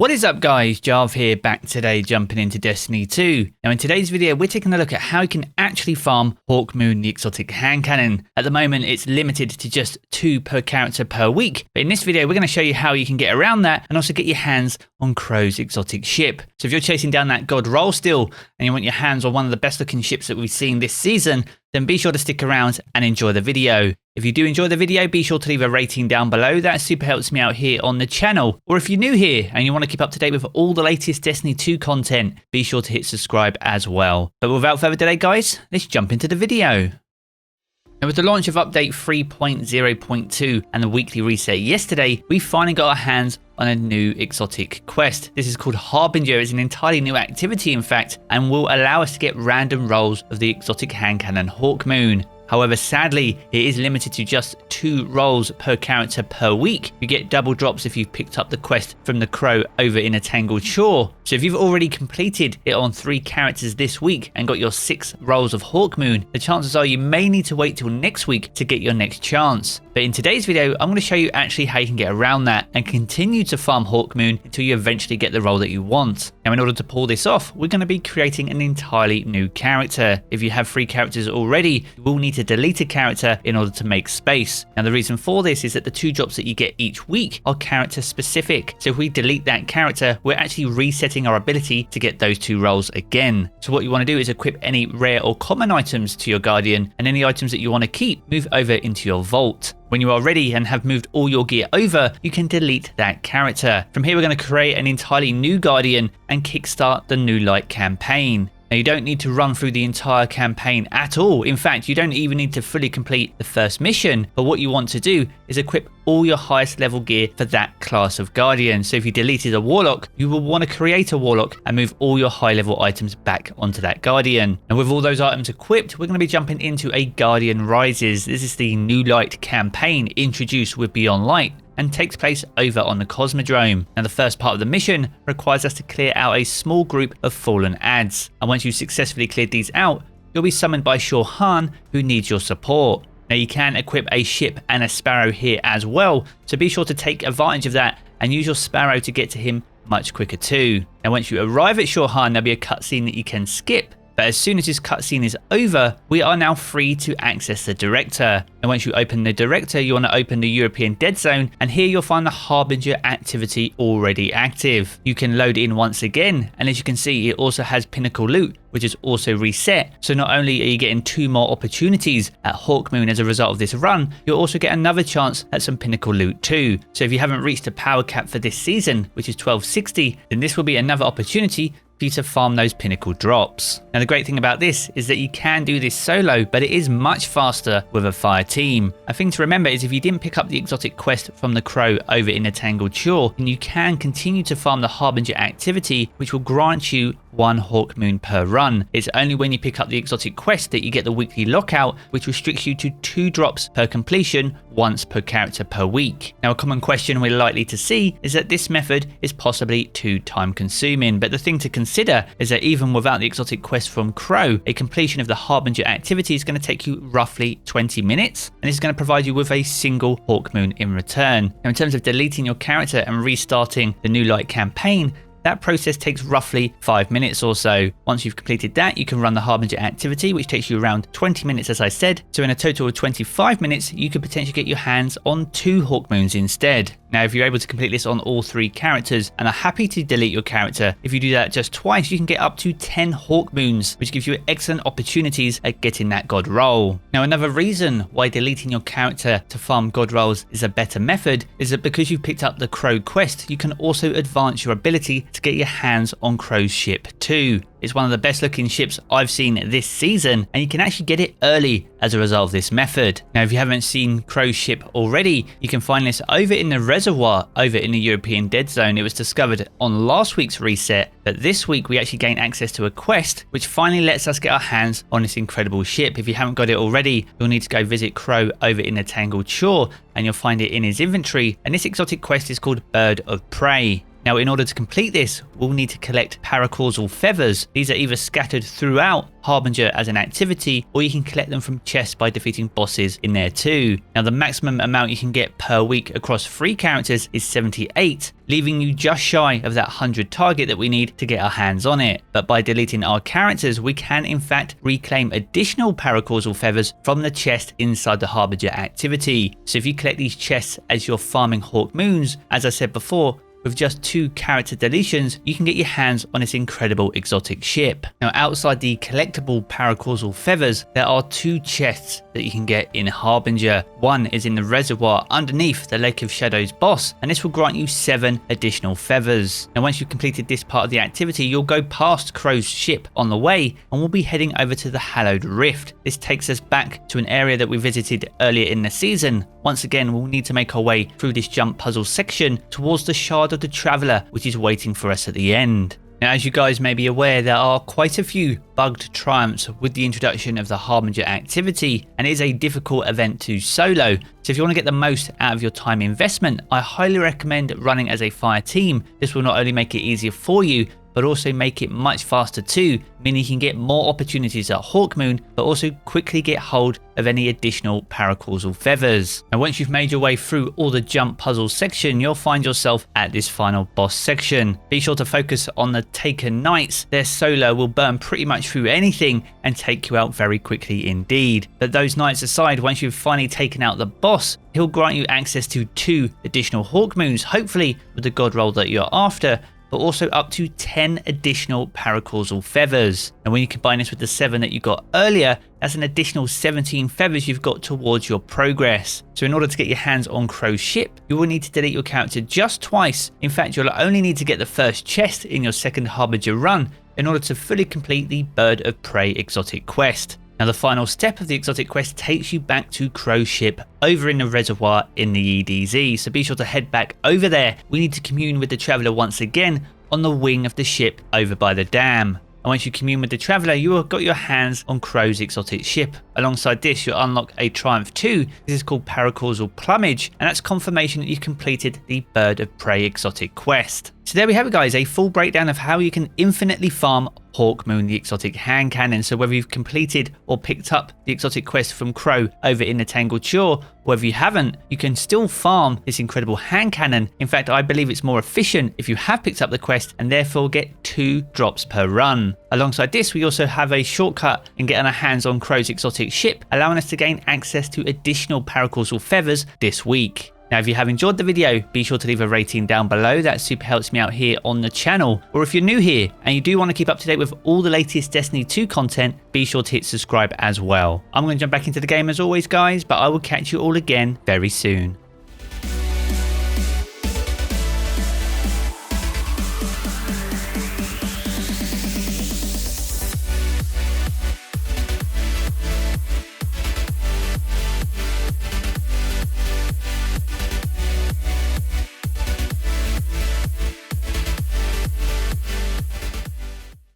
What is up guys, Jarv here, back today jumping into Destiny 2. Now in today's video we're taking a look at how you can actually farm Hawkmoon the exotic hand cannon. At the moment it's limited to just 2 per character per week, but in this video we're going to show you how you can get around that and also get your hands on Crow's exotic ship. So if you're chasing down that god roll still and you want your hands on one of the best looking ships that we've seen this season, then be sure to stick around and enjoy the video. If you do enjoy the video, be sure to leave a rating down below. That super helps me out here on the channel. Or if you're new here and you want to keep up to date with all the latest Destiny 2 content, be sure to hit subscribe as well. But without further delay guys, let's jump into the video. Now with the launch of update 3.0.2 and the weekly reset yesterday, we finally got our hands on a new exotic quest. This is called Harbinger. It's an entirely new activity in fact, and will allow us to get random rolls of the exotic hand cannon Hawkmoon. However, sadly, it is limited to just 2 rolls per character per week. You get double drops if you've picked up the quest from the Crow over in a Tangled Shore. So if you've already completed it on 3 characters this week and got your 6 rolls of Hawkmoon, the chances are you may need to wait till next week to get your next chance. But in today's video, I'm going to show you actually how you can get around that and continue to farm Hawkmoon until you eventually get the roll that you want. Now in order to pull this off, we're going to be creating an entirely new character. If you have 3 characters already, you will need to delete a character in order to make space. Now the reason for this is that the 2 drops that you get each week are character specific. So if we delete that character, we're actually resetting our ability to get those 2 rolls again. So what you want to do is equip any rare or common items to your Guardian, and any items that you want to keep, move over into your vault. When you are ready and have moved all your gear over, you can delete that character. From here we're going to create an entirely new Guardian and kickstart the New Light campaign. Now you don't need to run through the entire campaign at all. In fact, you don't even need to fully complete the first mission, but what you want to do is equip all your highest level gear for that class of Guardian. So if you deleted a Warlock, you will want to create a Warlock and move all your high level items back onto that Guardian. And with all those items equipped, we're going to be jumping into a Guardian Rises. This is the New Light campaign introduced with Beyond Light and takes place over on the Cosmodrome. Now the first part of the mission requires us to clear out a small group of fallen adds, and once you've successfully cleared these out, you'll be summoned by Shorhan, who needs your support. Now you can equip a ship and a sparrow here as well, so be sure to take advantage of that and use your sparrow to get to him much quicker too. Now once you arrive at Shorhan, there'll be a cutscene that you can skip. But as soon as this cutscene is over, we are now free to access the Director. And once you open the Director, you want to open the European Dead Zone, and here you'll find the Harbinger activity already active. You can load in once again, and as you can see, it also has Pinnacle Loot, which is also reset. So not only are you getting 2 more opportunities at Hawkmoon as a result of this run, you'll also get another chance at some Pinnacle Loot too. So if you haven't reached the power cap for this season, which is 1260, then this will be another opportunity for you to farm those pinnacle drops. Now the great thing about this is that you can do this solo, but it is much faster with a fire team. A thing to remember is if you didn't pick up the exotic quest from the Crow over in the Tangled Shore, then you can continue to farm the Harbinger activity, which will grant you 1 Hawkmoon per run. It's only when you pick up the exotic quest that you get the weekly lockout, which restricts you to 2 drops per completion, once per character per week. Now a common question we're likely to see is that this method is possibly too time consuming, but the thing to consider is that even without the exotic quest from Crow, a completion of the Harbinger activity is going to take you roughly 20 minutes, and this is going to provide you with a single Hawkmoon in return. Now in terms of deleting your character and restarting the New Light campaign, that process takes roughly 5 minutes or so. Once you've completed that, you can run the Harbinger activity, which takes you around 20 minutes as I said. So in a total of 25 minutes, you could potentially get your hands on 2 Hawkmoons instead. Now if you're able to complete this on all 3 characters and are happy to delete your character, if you do that just twice, you can get up to 10 Hawkmoons, which gives you excellent opportunities at getting that god roll. Now another reason why deleting your character to farm god rolls is a better method is that because you've picked up the Crow quest, you can also advance your ability to get your hands on Crow's ship too. It's one of the best looking ships I've seen this season, and you can actually get it early as a result of this method. Now if you haven't seen Crow's ship already, you can find this over in the reservoir over in the European Dead Zone. It was discovered on last week's reset, but this week we actually gain access to a quest which finally lets us get our hands on this incredible ship. If you haven't got it already, you'll need to go visit Crow over in the Tangled Shore and you'll find it in his inventory, and this exotic quest is called Bird of Prey. Now, in order to complete this, we'll need to collect Paracasual feathers. These are either scattered throughout Harbinger as an activity, or you can collect them from chests by defeating bosses in there too. Now, the maximum amount you can get per week across 3 characters is 78, leaving you just shy of that 100 target that we need to get our hands on it. But by deleting our characters, we can in fact reclaim additional Paracasual feathers from the chest inside the Harbinger activity. So if you collect these chests as you're farming Hawkmoons, as I said before, with just 2 character deletions, you can get your hands on this incredible exotic ship. Now, outside the collectible Paracasual feathers, there are 2 chests that you can get in Harbinger. One is in the reservoir underneath the Lake of Shadows boss, and this will grant you 7 additional feathers. Now, once you've completed this part of the activity, you'll go past Crow's ship on the way, and we'll be heading over to the Hallowed Rift. This takes us back to an area that we visited earlier in the season. Once again, we'll need to make our way through this jump puzzle section towards the Shard of the Traveler, which is waiting for us at the end. Now, as you guys may be aware, there are quite a few bugged triumphs with the introduction of the Harbinger activity, and it is a difficult event to solo. So if you want to get the most out of your time investment, I highly recommend running as a fire team. This will not only make it easier for you, but also make it much faster too, meaning you can get more opportunities at Hawkmoon, but also quickly get hold of any additional Paracasual feathers. And once you've made your way through all the jump puzzle section, you'll find yourself at this final boss section. Be sure to focus on the Taken Knights. Their solo will burn pretty much through anything and take you out very quickly indeed. But those knights aside, once you've finally taken out the boss, he'll grant you access to 2 additional Hawkmoons, hopefully with the god roll that you're after, but also up to 10 additional Paracasual feathers. And when you combine this with the 7 that you got earlier, that's an additional 17 feathers you've got towards your progress. So in order to get your hands on Crow's ship, you will need to delete your character just twice. In fact, you'll only need to get the first chest in your second Harbinger run in order to fully complete the Bird of Prey exotic quest. Now, the final step of the exotic quest takes you back to Crow's ship over in the reservoir in the EDZ, so be sure to head back over there. We need to commune with the Traveler once again on the wing of the ship over by the dam. And once you commune with the Traveler, you have got your hands on Crow's exotic ship. Alongside this, you'll unlock a Triumph 2. This is called Paracasual Plumage, and that's confirmation that you've completed the Bird of Prey exotic quest. So there we have it, guys, a full breakdown of how you can infinitely farm Hawkmoon, the exotic hand cannon. So whether you've completed or picked up the exotic quest from Crow over in the Tangled Shore, or whether you haven't, you can still farm this incredible hand cannon. In fact, I believe it's more efficient if you have picked up the quest and therefore get 2 drops per run. Alongside this, we also have a shortcut in getting our hands on Crow's exotic ship, allowing us to gain access to additional Paracasual feathers this week. Now, if you have enjoyed the video, be sure to leave a rating down below. That super helps me out here on the channel. Or if you're new here and you do want to keep up to date with all the latest Destiny 2 content, be sure to hit subscribe as well. I'm going to jump back into the game as always, guys, but I will catch you all again very soon.